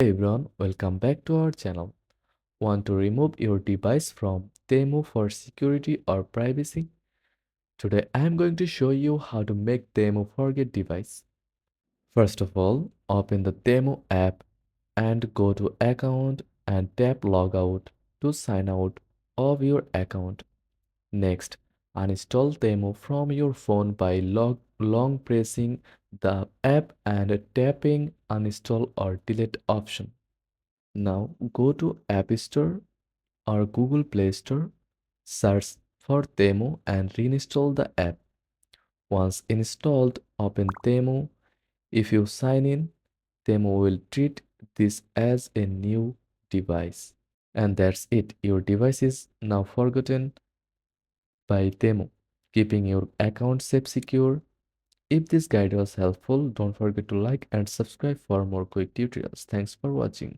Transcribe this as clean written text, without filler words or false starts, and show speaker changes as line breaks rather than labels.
Hey everyone, welcome back to our channel. Want to remove your device from Temu for security or privacy? Today I am going to show you how to make Temu forget device. First of all, open the Temu app and go to account and tap logout to sign out of your account. Next, uninstall Temu from your phone by long pressing the app and tapping uninstall or delete option. Now go to App Store or Google Play Store, search for Temu and reinstall the app. Once installed, open Temu. If you sign in, Temu will treat this as a new device. And that's it. Your device is now forgotten by Temu, keeping your account safe secure. If this guide was helpful, don't forget to like and subscribe for more quick tutorials. Thanks for watching.